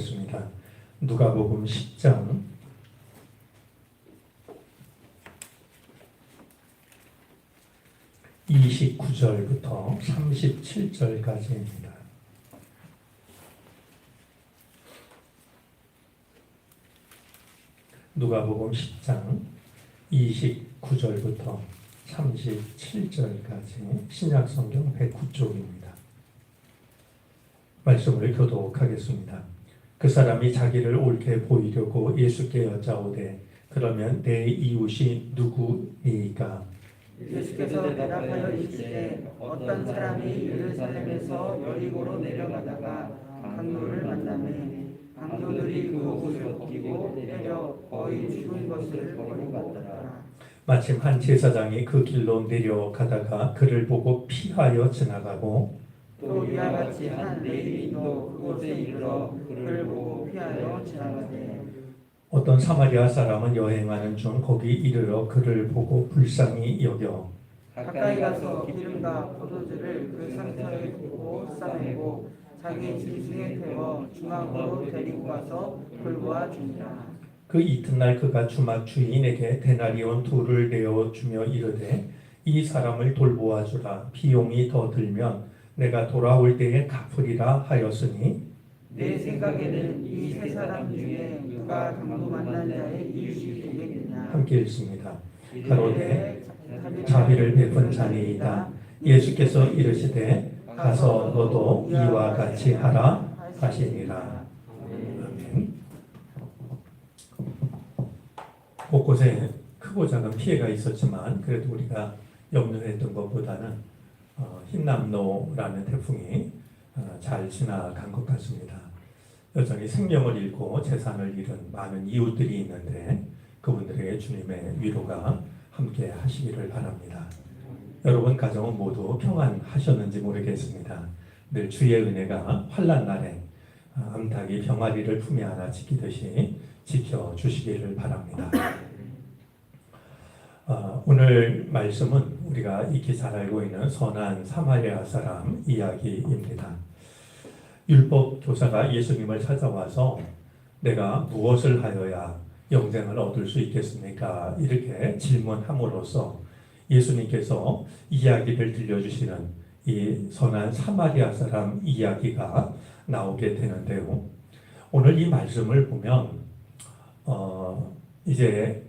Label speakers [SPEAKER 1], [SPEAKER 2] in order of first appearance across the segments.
[SPEAKER 1] 하겠습니다. 누가복음 10장 29절부터 37절까지입니다. 누가복음 10장 29절부터 37절까지 신약성경 109쪽입니다. 말씀을 교독하겠습니다. 그 사람이 자기를 옳게 보이려고 예수께 여짜오되 그러면 내 이웃이 누구니까?
[SPEAKER 2] 예수께서 대답하여 이르시되 어떤 사람이 예루살렘에서 여리고로 내려가다가 강도를 만나매 강도들이 그 옷을 벗기고 때려 거의 죽은 것을 버리고 갔더라.
[SPEAKER 1] 마침 한 제사장이 그 길로 내려가다가 그를 보고 피하여 지나가고
[SPEAKER 2] 또 이와 같이 한 레위인도 그곳에 이르러 그를 보고 피하여 지나가되
[SPEAKER 1] 어떤 사마리아 사람은 여행하는 중 거기 이르러 그를 보고 불쌍히 여겨
[SPEAKER 2] 가까이 가서 기름과 포도주를 그 상처에 붓고 싸매고 자기 짐승에 태워 중앙으로 데리고 가서 돌보아 주니라.
[SPEAKER 1] 그 이튿날 그가 주막 주인에게 데나리온 2를 내어주며 이르되 이 사람을 돌보아 주라. 비용이 더 들면 내가 돌아올 때에 갚으리라 하였으니
[SPEAKER 2] 내 생각에는 이 세 사람 중에 누가 강도 만난 자의 이웃이 되겠느냐.
[SPEAKER 1] 함께 읽습니다. 가로되 자비를 베푼 자니이다. 예수께서 이르시되 가서 너도 이와 같이 하라 하시니라. 아멘. 곳곳에 크고 작은 피해가 있었지만 그래도 우리가 염려했던 것보다는 흰남노라는 태풍이 잘 지나간 것 같습니다. 여전히 생명을 잃고 재산을 잃은 많은 이웃들이 있는데 그분들에게 주님의 위로가 함께 하시기를 바랍니다. 여러분 가정은 모두 평안하셨는지 모르겠습니다. 늘 주의 은혜가 환난 날에 암탉이 병아리를 품에 안아 지키듯이 지켜주시기를 바랍니다. 오늘 말씀은 우리가 익히 잘 알고 있는 선한 사마리아 사람 이야기입니다. 율법 교사가 예수님을 찾아와서 내가 무엇을 하여야 영생을 얻을 수 있겠습니까? 이렇게 질문함으로써 예수님께서 이야기를 들려주시는 이 선한 사마리아 사람 이야기가 나오게 되는데요. 오늘 이 말씀을 보면 이제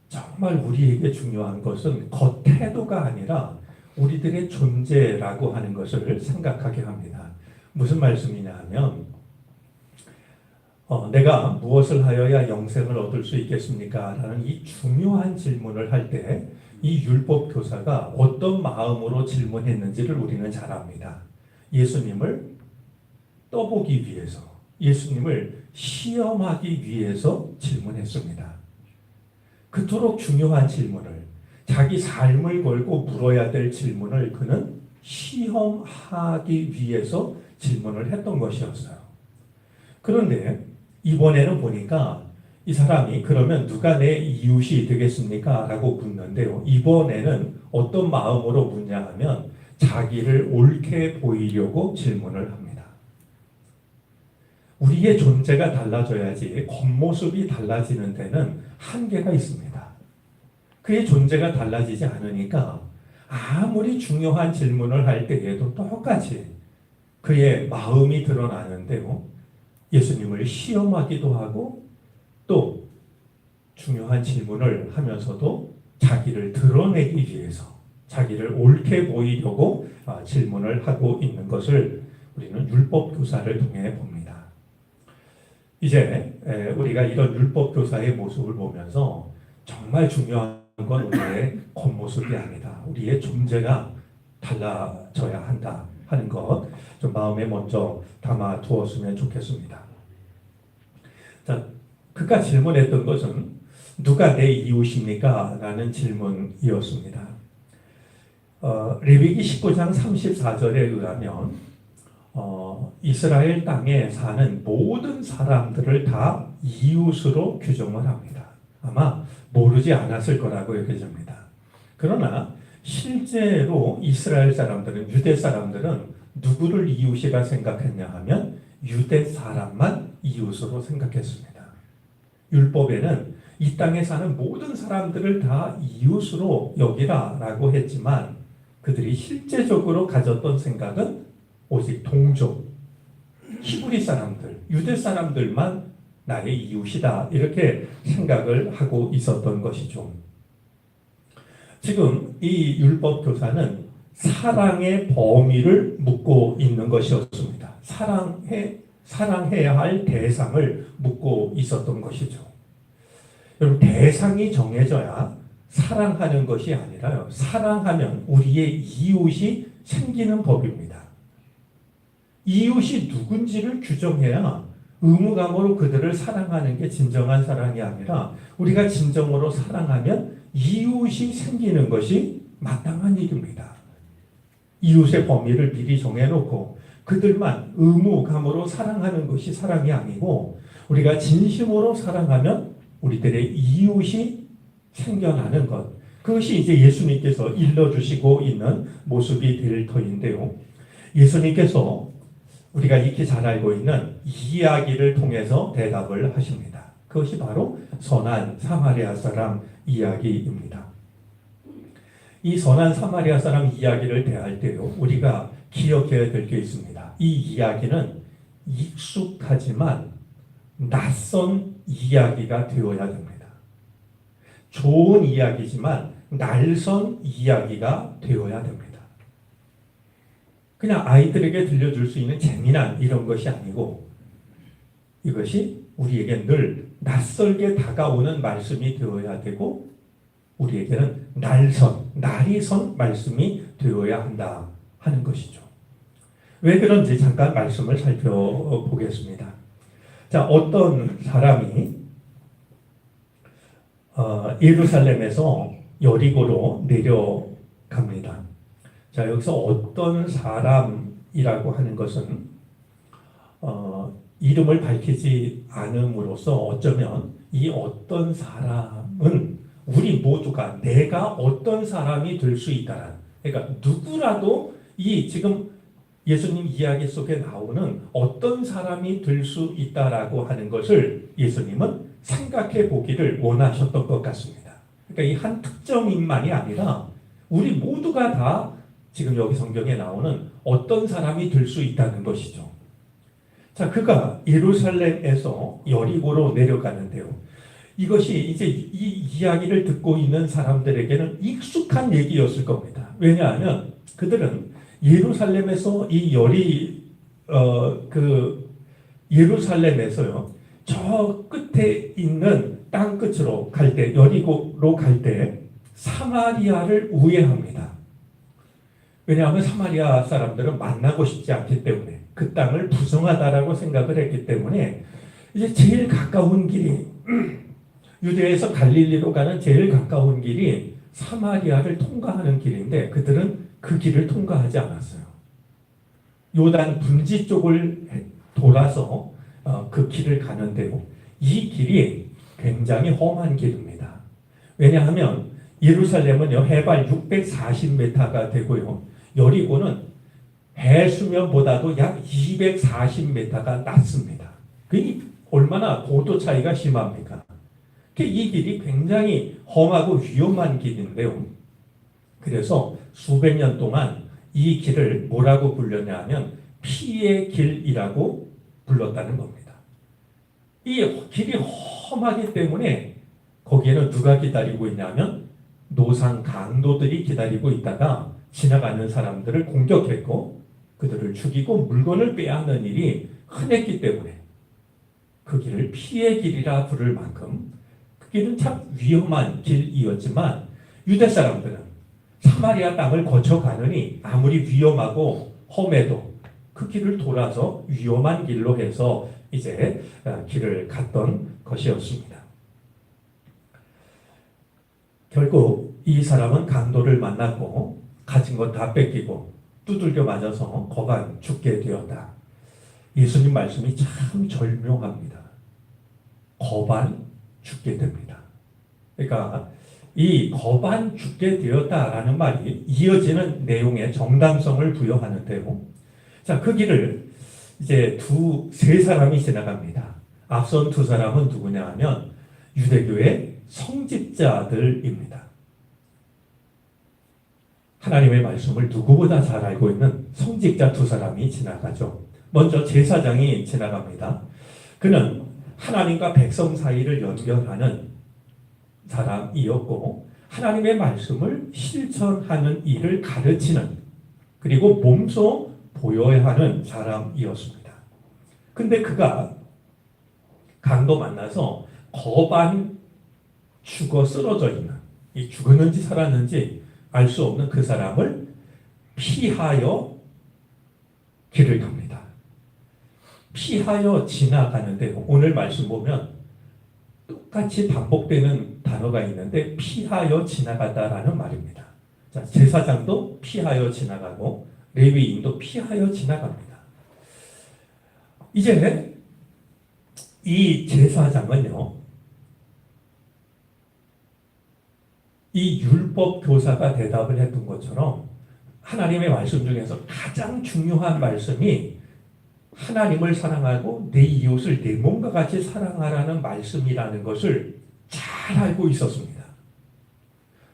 [SPEAKER 1] 정말 우리에게 중요한 것은 겉태도가 아니라 우리들의 존재라고 하는 것을 생각하게 합니다. 무슨 말씀이냐 하면 내가 무엇을 하여야 영생을 얻을 수 있겠습니까? 라는 이 중요한 질문을 할 때 이 율법 교사가 어떤 마음으로 질문했는지를 우리는 잘 압니다. 예수님을 떠보기 위해서, 예수님을 시험하기 위해서 질문했습니다. 그토록 중요한 질문을, 자기 삶을 걸고 물어야 될 질문을 그는 시험하기 위해서 질문을 했던 것이었어요. 그런데 이번에는 보니까 이 사람이 그러면 누가 내 이웃이 되겠습니까? 라고 묻는데요. 이번에는 어떤 마음으로 묻냐 하면 자기를 옳게 보이려고 질문을 합니다. 우리의 존재가 달라져야지 겉모습이 달라지는 데는 한계가 있습니다. 그의 존재가 달라지지 않으니까 아무리 중요한 질문을 할 때에도 똑같이 그의 마음이 드러나는데요. 예수님을 시험하기도 하고 또 중요한 질문을 하면서도 자기를 드러내기 위해서 자기를 옳게 보이려고 질문을 하고 있는 것을 우리는 율법 교사를 통해 봅니다. 이제 우리가 이런 율법 교사의 모습을 보면서 정말 중요한 건 우리의 겉모습이 아니다. 우리의 존재가 달라져야 한다 하는 것 좀 마음에 먼저 담아 두었으면 좋겠습니다. 자, 그가 질문했던 것은 누가 내 이웃입니까? 라는 질문이었습니다. 레위기 19장 34절에 의하면 이스라엘 땅에 사는 모든 사람들을 다 이웃으로 규정을 합니다. 아마 모르지 않았을 거라고 여겨집니다. 그러나 실제로 이스라엘 사람들은, 유대 사람들은 누구를 이웃이라 생각했냐 하면 유대 사람만 이웃으로 생각했습니다. 율법에는 이 땅에 사는 모든 사람들을 다 이웃으로 여기라라고 했지만 그들이 실제적으로 가졌던 생각은 오직 동족, 히브리 사람들, 유대 사람들만 나의 이웃이다 이렇게 생각을 하고 있었던 것이죠. 지금 이 율법 교사는 사랑의 범위를 묻고 있는 것이었습니다. 사랑해야 할 대상을 묻고 있었던 것이죠. 여러분, 대상이 정해져야 사랑하는 것이 아니라요. 사랑하면 우리의 이웃이 생기는 법입니다. 이웃이 누군지를 규정해야 의무감으로 그들을 사랑하는 게 진정한 사랑이 아니라 우리가 진정으로 사랑하면 이웃이 생기는 것이 마땅한 일입니다. 이웃의 범위를 미리 정해놓고 그들만 의무감으로 사랑하는 것이 사랑이 아니고 우리가 진심으로 사랑하면 우리들의 이웃이 생겨나는 것, 그것이 이제 예수님께서 일러주시고 있는 모습이 될 터인데요. 예수님께서 우리가 익히 잘 알고 있는 이야기를 통해서 대답을 하십니다. 그것이 바로 선한 사마리아 사람 이야기입니다. 이 선한 사마리아 사람 이야기를 대할 때요, 우리가 기억해야 될 게 있습니다. 이 이야기는 익숙하지만 낯선 이야기가 되어야 됩니다. 좋은 이야기지만 낯선 이야기가 되어야 됩니다. 그냥 아이들에게 들려줄 수 있는 재미난 이런 것이 아니고 이것이 우리에게 늘 낯설게 다가오는 말씀이 되어야 되고 우리에게는 날이 선 말씀이 되어야 한다 하는 것이죠. 왜 그런지 잠깐 말씀을 살펴보겠습니다. 자, 어떤 사람이 예루살렘에서 여리고로 내려갑니다. 자, 여기서 어떤 사람이라고 하는 것은 이름을 밝히지 않음으로써 어쩌면 이 어떤 사람은 우리 모두가 내가 어떤 사람이 될 수 있다는, 그러니까 누구라도 이 지금 예수님 이야기 속에 나오는 어떤 사람이 될 수 있다라고 하는 것을 예수님은 생각해 보기를 원하셨던 것 같습니다. 그러니까 이 한 특정인만이 아니라 우리 모두가 다 지금 여기 성경에 나오는 어떤 사람이 될 수 있다는 것이죠. 자, 그가 예루살렘에서 여리고로 내려가는데요. 이것이 이제 이 이야기를 듣고 있는 사람들에게는 익숙한 얘기였을 겁니다. 왜냐하면 그들은 예루살렘에서 예루살렘에서요, 저 끝에 있는 땅 끝으로 갈 때, 여리고로 갈 때 사마리아를 우회합니다. 왜냐하면 사마리아 사람들은 만나고 싶지 않기 때문에 그 땅을 부정하다라고 생각을 했기 때문에 이제 제일 가까운 길이 유대에서 갈릴리로 가는 제일 가까운 길이 사마리아를 통과하는 길인데 그들은 그 길을 통과하지 않았어요. 요단 분지 쪽을 돌아서 그 길을 가는데요. 이 길이 굉장히 험한 길입니다. 왜냐하면 예루살렘은요, 해발 640m가 되고요. 여리고는 해수면보다도 약 240m가 낮습니다. 그게 얼마나 고도 차이가 심합니까? 이 길이 굉장히 험하고 위험한 길인데요. 그래서 수백 년 동안 이 길을 뭐라고 불렸냐면 피의 길이라고 불렀다는 겁니다. 이 길이 험하기 때문에 거기에는 누가 기다리고 있냐면 노상 강도들이 기다리고 있다가 지나가는 사람들을 공격했고 그들을 죽이고 물건을 빼앗는 일이 흔했기 때문에 그 길을 피의 길이라 부를 만큼 그 길은 참 위험한 길이었지만 유대 사람들은 사마리아 땅을 거쳐가느니 아무리 위험하고 험해도 그 길을 돌아서 위험한 길로 해서 이제 길을 갔던 것이었습니다. 결국 이 사람은 강도를 만났고 가진 것 다 뺏기고 두들겨 맞아서 거반 죽게 되었다. 예수님 말씀이 참 절묘합니다. 거반 죽게 됩니다. 그러니까 이 거반 죽게 되었다라는 말이 이어지는 내용에 정당성을 부여하는데요. 자, 그 길을 이제 세 사람이 지나갑니다. 앞선 두 사람은 누구냐 하면 유대교의 성직자들입니다. 하나님의 말씀을 누구보다 잘 알고 있는 성직자 두 사람이 지나가죠. 먼저 제사장이 지나갑니다. 그는 하나님과 백성 사이를 연결하는 사람이었고 하나님의 말씀을 실천하는 일을 가르치는 그리고 몸소 보여야 하는 사람이었습니다. 근데 그가 강도 만나서 거반 죽어 쓰러져 있는 이 죽었는지 살았는지 알 수 없는 그 사람을 피하여 길을 갑니다. 피하여 지나가는데 오늘 말씀 보면 똑같이 반복되는 단어가 있는데 피하여 지나가다라는 말입니다. 자, 제사장도 피하여 지나가고 레위인도 피하여 지나갑니다. 이제 이 제사장은요, 이 율법 교사가 대답을 했던 것처럼 하나님의 말씀 중에서 가장 중요한 말씀이 하나님을 사랑하고 내 이웃을 내 몸과 같이 사랑하라는 말씀이라는 것을 잘 알고 있었습니다.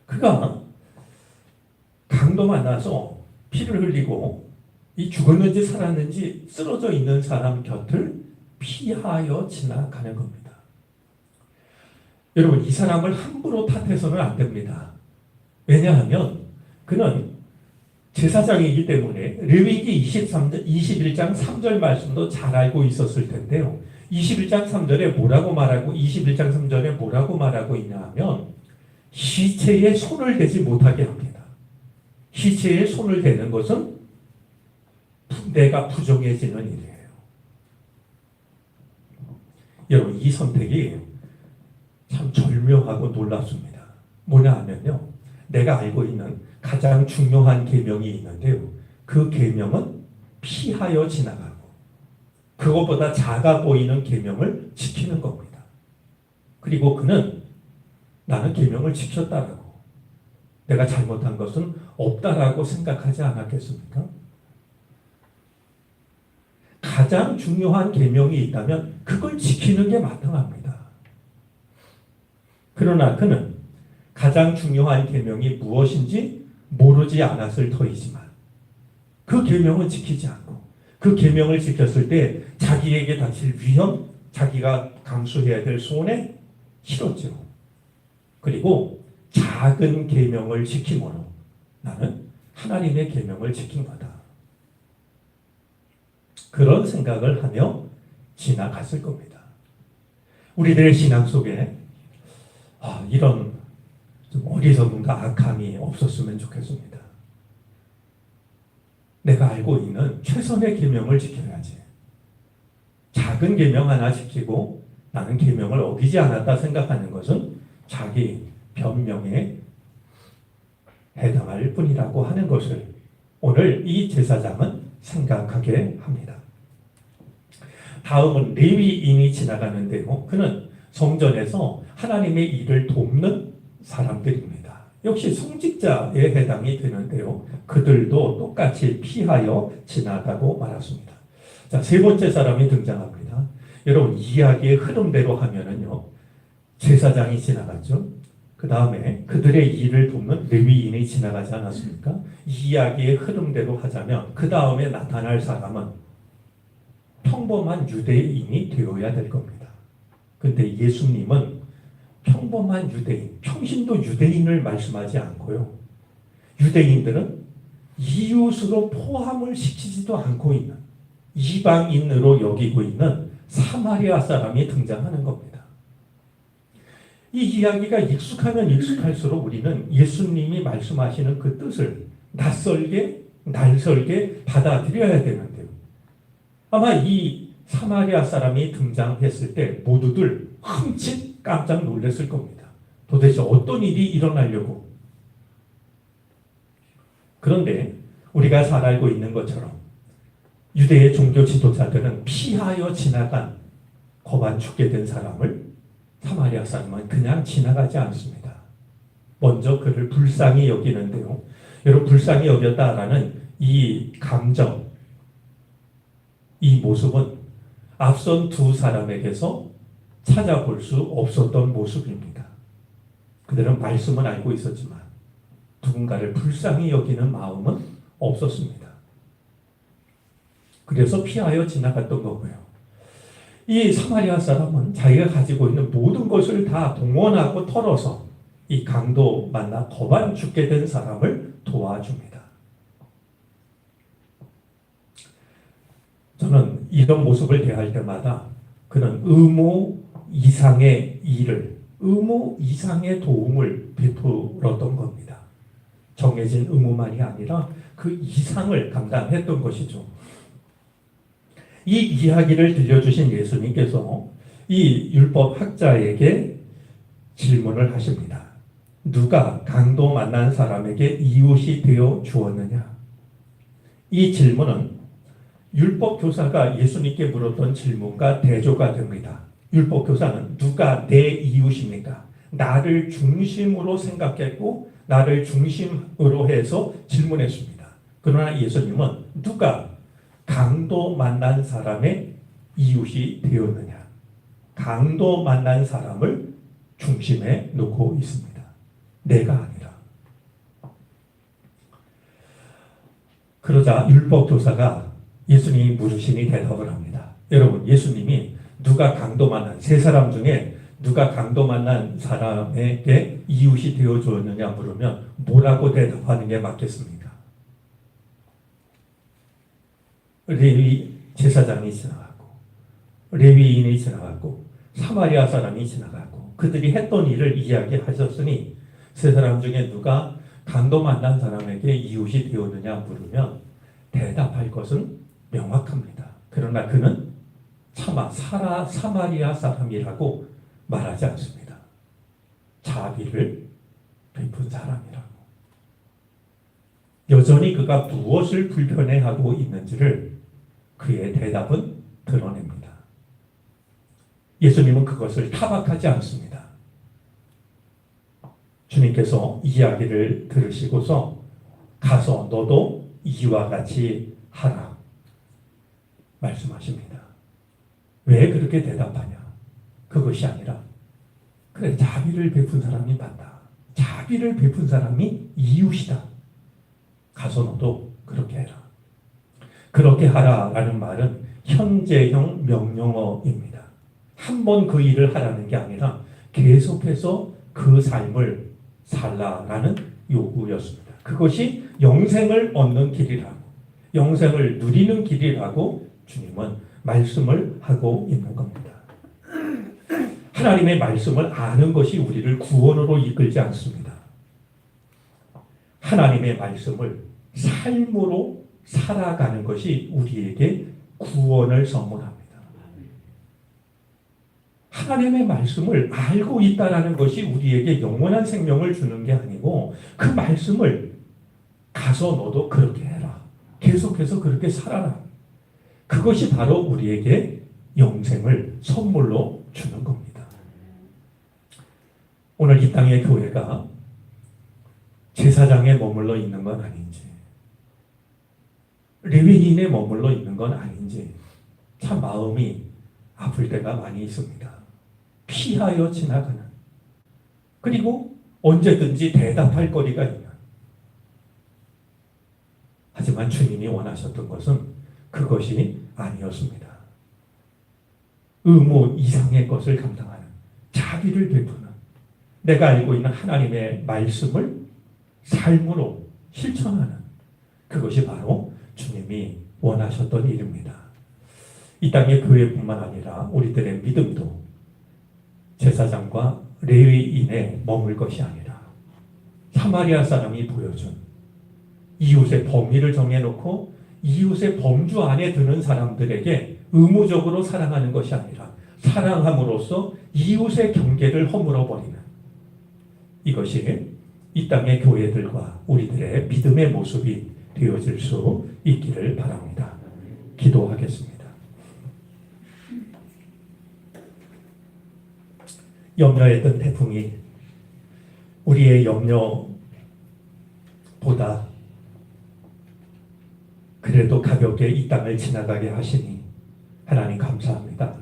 [SPEAKER 1] 그가 강도 만나서 피를 흘리고 이 죽었는지 살았는지 쓰러져 있는 사람 곁을 피하여 지나가는 겁니다. 여러분, 이 사람을 함부로 탓해서는 안 됩니다. 왜냐하면 그는 제사장이기 때문에 레위기 21장 3절 말씀도 잘 알고 있었을 텐데요. 21장 3절에 뭐라고 말하고 21장 3절에 뭐라고 말하고 있냐 하면 시체에 손을 대지 못하게 합니다. 시체에 손을 대는 것은 내가 부정해지는 일이에요. 여러분, 이 선택이 참 절묘하고 놀랍습니다. 뭐냐 하면요, 내가 알고 있는 가장 중요한 계명이 있는데요, 그 계명은 피하여 지나가고 그것보다 작아 보이는 계명을 지키는 겁니다. 그리고 그는 나는 계명을 지켰다라고, 내가 잘못한 것은 없다라고 생각하지 않았겠습니까? 가장 중요한 계명이 있다면 그걸 지키는 게 마땅합니다. 그러나 그는 가장 중요한 계명이 무엇인지 모르지 않았을 터이지만 그 계명은 지키지 않고 그 계명을 지켰을 때 자기에게 닥칠 위험, 자기가 감수해야 될 손해 싫었죠. 그리고 작은 계명을 지킴으로 나는 하나님의 계명을 지킨 거다. 그런 생각을 하며 지나갔을 겁니다. 우리들의 신앙 속에 이런 좀 어리석음과 악함이 없었으면 좋겠습니다. 내가 알고 있는 최선의 계명을 지켜야지. 작은 계명 하나 지키고 나는 계명을 어기지 않았다 생각하는 것은 자기 변명에 해당할 뿐이라고 하는 것을 오늘 이 제사장은 생각하게 합니다. 다음은 레위인이 지나가는데요, 그는 성전에서 하나님의 일을 돕는 사람들입니다. 역시 성직자에 해당이 되는데요, 그들도 똑같이 피하여 지나가고 말았습니다. 자, 세 번째 사람이 등장합니다. 여러분, 이야기의 흐름대로 하면은요, 제사장이 지나갔죠. 그 다음에 그들의 일을 돕는 레위인이 지나가지 않았습니까? 이야기의 흐름대로 하자면 그 다음에 나타날 사람은 평범한 유대인이 되어야 될 겁니다. 근데 예수님은 평범한 유대인, 평신도 유대인을 말씀하지 않고요, 유대인들은 이웃으로 포함을 시키지도 않고 있는 이방인으로 여기고 있는 사마리아 사람이 등장하는 겁니다. 이 이야기가 익숙하면 익숙할수록 우리는 예수님이 말씀하시는 그 뜻을 날설게 받아들여야 되는데요, 아마 이 사마리아 사람이 등장했을 때 모두들 흠칫 깜짝 놀랐을 겁니다. 도대체 어떤 일이 일어나려고. 그런데 우리가 잘 알고 있는 것처럼 유대의 종교 지도자들은 피하여 지나간 거반 죽게 된 사람을 사마리아 사람은 그냥 지나가지 않습니다. 먼저 그를 불쌍히 여기는데요, 여러분, 불쌍히 여겼다라는 이 감정, 이 모습은 앞선 두 사람에게서 찾아볼 수 없었던 모습입니다. 그들은 말씀은 알고 있었지만 누군가를 불쌍히 여기는 마음은 없었습니다. 그래서 피하여 지나갔던 거고요. 이 사마리아 사람은 자기가 가지고 있는 모든 것을 다 동원하고 털어서 이 강도 만나 거반 죽게 된 사람을 도와줍니다. 저는 이런 모습을 대할 때마다 그는 의무 이상의 일을, 의무 이상의 도움을 베풀었던 겁니다. 정해진 의무만이 아니라 그 이상을 감당했던 것이죠. 이 이야기를 들려주신 예수님께서 이 율법 학자에게 질문을 하십니다. 누가 강도 만난 사람에게 이웃이 되어 주었느냐? 이 질문은 율법 교사가 예수님께 물었던 질문과 대조가 됩니다. 율법 교사는 누가 내 이웃입니까? 나를 중심으로 생각했고 나를 중심으로 해서 질문했습니다. 그러나 예수님은 누가 강도 만난 사람의 이웃이 되었느냐? 강도 만난 사람을 중심에 놓고 있습니다. 내가 아니라. 그러자 율법 교사가 예수님이 물으시니 대답을 합니다. 여러분, 예수님이 누가 강도 만난 세 사람 중에 누가 강도 만난 사람에게 이웃이 되어 주었느냐 물으면 뭐라고 대답하는 게 맞겠습니까? 레위 제사장이 지나갔고 레위인이 지나갔고 사마리아 사람이 지나갔고 그들이 했던 일을 이야기하셨으니 세 사람 중에 누가 강도 만난 사람에게 이웃이 되었느냐 물으면 대답할 것은 명확합니다. 그러나 그는 차마 사마리아 사람이라고 말하지 않습니다. 자비를 베푼 사람이라고. 여전히 그가 무엇을 불편해하고 있는지를 그의 대답은 드러냅니다. 예수님은 그것을 타박하지 않습니다. 주님께서 이야기를 들으시고서 가서 너도 이와 같이 하라 말씀하십니다. 왜 그렇게 대답하냐? 그것이 아니라 그래, 자비를 베푼 사람이 맞다. 자비를 베푼 사람이 이웃이다. 가서 너도 그렇게 해라. 그렇게 하라라는 말은 현재형 명령어입니다. 한 번 그 일을 하라는 게 아니라 계속해서 그 삶을 살라라는 요구였습니다. 그것이 영생을 얻는 길이라고, 영생을 누리는 길이라고 주님은 말씀을 하고 있는 겁니다. 하나님의 말씀을 아는 것이 우리를 구원으로 이끌지 않습니다. 하나님의 말씀을 삶으로 살아가는 것이 우리에게 구원을 선물합니다. 하나님의 말씀을 알고 있다는 것이 우리에게 영원한 생명을 주는 게 아니고 그 말씀을 가서 너도 그렇게 해라. 계속해서 그렇게 살아라. 그것이 바로 우리에게 영생을 선물로 주는 겁니다. 오늘 이 땅의 교회가 제사장에 머물러 있는 건 아닌지, 레위인에 머물러 있는 건 아닌지 참 마음이 아플 때가 많이 있습니다. 피하여 지나가는, 그리고 언제든지 대답할 거리가 있는. 하지만 주님이 원하셨던 것은 그것이 아니었습니다. 의무 이상의 것을 감당하는, 자비를 베푸는, 내가 알고 있는 하나님의 말씀을 삶으로 실천하는, 그것이 바로 주님이 원하셨던 일입니다. 이 땅의 교회뿐만 아니라 우리들의 믿음도 제사장과 레위인에 머물 것이 아니라 사마리아 사람이 보여준 이웃의 범위를 정해놓고 이웃의 범주 안에 드는 사람들에게 의무적으로 사랑하는 것이 아니라 사랑함으로써 이웃의 경계를 허물어버리는, 이것이 이 땅의 교회들과 우리들의 믿음의 모습이 되어질 수 있기를 바랍니다. 기도하겠습니다. 염려했던 태풍이 우리의 염려보다 그래도 가볍게 이 땅을 지나가게 하시니 하나님 감사합니다.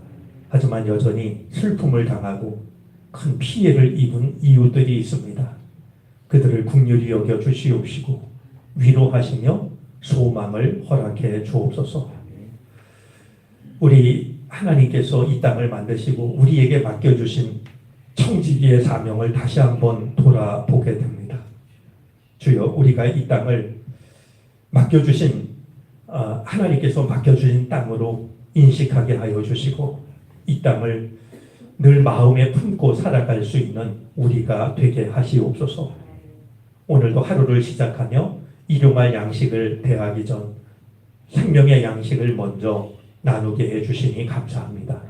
[SPEAKER 1] 하지만 여전히 슬픔을 당하고 큰 피해를 입은 이웃들이 있습니다. 그들을 긍휼히 여겨 주시옵시고 위로하시며 소망을 허락해 주옵소서. 우리 하나님께서 이 땅을 만드시고 우리에게 맡겨주신 청지기의 사명을 다시 한번 돌아보게 됩니다. 주여, 우리가 이 땅을 맡겨주신 하나님께서 맡겨주신 땅으로 인식하게 하여 주시고 이 땅을 늘 마음에 품고 살아갈 수 있는 우리가 되게 하시옵소서. 오늘도 하루를 시작하며 일용할 양식을 대하기 전 생명의 양식을 먼저 나누게 해주시니 감사합니다.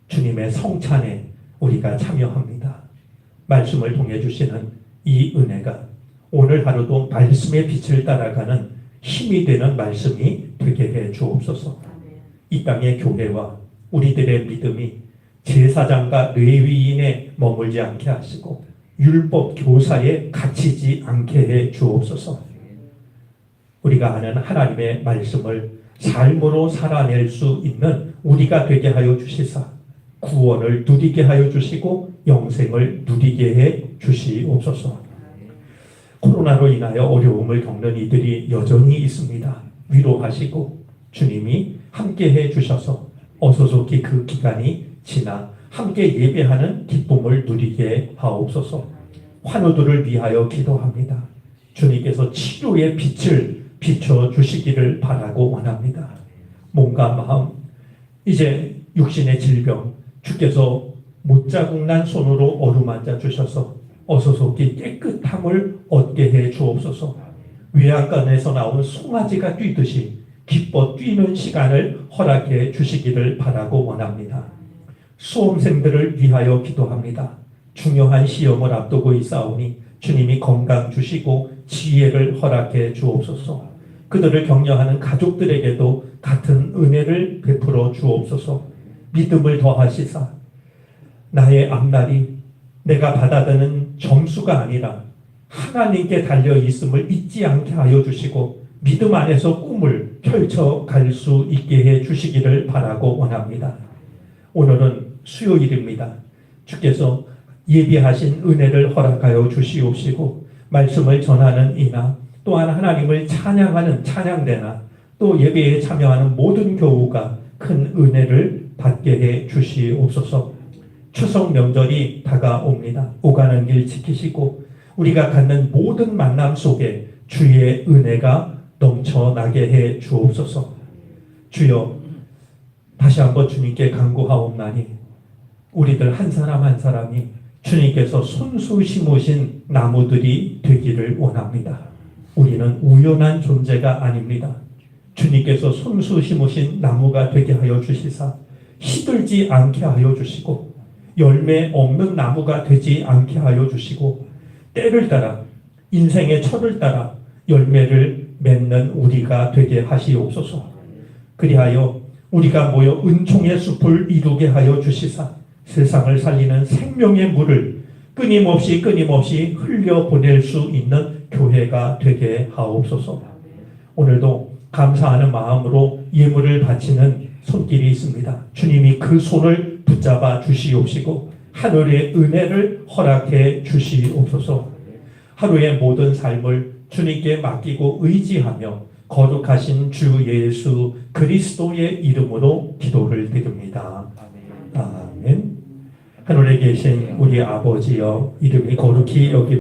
[SPEAKER 1] 주님의 성찬에 우리가 참여합니다. 말씀을 통해 주시는 이 은혜가 오늘 하루도 말씀의 빛을 따라가는 힘이 되는 말씀이 되게 해 주옵소서. 이 땅의 교회와 우리들의 믿음이 제사장과 레위인에 머물지 않게 하시고 율법 교사에 갇히지 않게 해 주옵소서. 우리가 아는 하나님의 말씀을 삶으로 살아낼 수 있는 우리가 되게 하여 주시사 구원을 누리게 하여 주시고 영생을 누리게 해 주시옵소서. 코로나로 인하여 어려움을 겪는 이들이 여전히 있습니다. 위로하시고 주님이 함께 해 주셔서 어서속히 그 기간이 지나 함께 예배하는 기쁨을 누리게 하옵소서. 환우들을 위하여 기도합니다. 주님께서 치료의 빛을 비춰주시기를 바라고 원합니다. 몸과 마음, 이제 육신의 질병, 주께서 못자국난 손으로 어루만져 주셔서 어서속히 깨끗함을 얻게 해 주옵소서. 외양간에서 나온 송아지가 뛰듯이 기뻐 뛰는 시간을 허락해 주시기를 바라고 원합니다. 수험생들을 위하여 기도합니다. 중요한 시험을 앞두고 있사오니 주님이 건강 주시고 지혜를 허락해 주옵소서. 그들을 격려하는 가족들에게도 같은 은혜를 베풀어 주옵소서. 믿음을 더하시사 나의 앞날이 내가 받아드는 점수가 아니라 하나님께 달려 있음을 잊지 않게 하여 주시고 믿음 안에서 꿈을 펼쳐갈 수 있게 해 주시기를 바라고 원합니다. 오늘은 수요일입니다. 주께서 예비하신 은혜를 허락하여 주시옵시고 말씀을 전하는 이나 또한 하나님을 찬양하는 찬양대나 또 예배에 참여하는 모든 교우가 큰 은혜를 받게 해 주시옵소서. 추석 명절이 다가옵니다. 오가는 길 지키시고 우리가 갖는 모든 만남 속에 주의 은혜가 넘쳐나게 해 주옵소서. 주여, 다시 한번 주님께 간구하옵나니 우리들 한 사람 한 사람이 주님께서 손수 심으신 나무들이 되기를 원합니다. 우리는 우연한 존재가 아닙니다. 주님께서 손수 심으신 나무가 되게 하여 주시사 시들지 않게 하여 주시고 열매 없는 나무가 되지 않게 하여 주시고 때를 따라 인생의 철을 따라 열매를 맺는 우리가 되게 하시옵소서. 그리하여 우리가 모여 은총의 숲을 이루게 하여 주시사 세상을 살리는 생명의 물을 끊임없이 흘려보낼 수 있는 교회가 되게 하옵소서. 오늘도 감사하는 마음으로 예물을 바치는 손길이 있습니다. 주님이 그 손을 붙잡아 주시옵시고 하늘의 은혜를 허락해 주시옵소서. 하루의 모든 삶을 주님께 맡기고 의지하며 거룩하신 주 예수 그리스도의 이름으로 기도를 드립니다. 아멘. 하늘에 계신 우리 아버지여, 이름이 거룩히 여기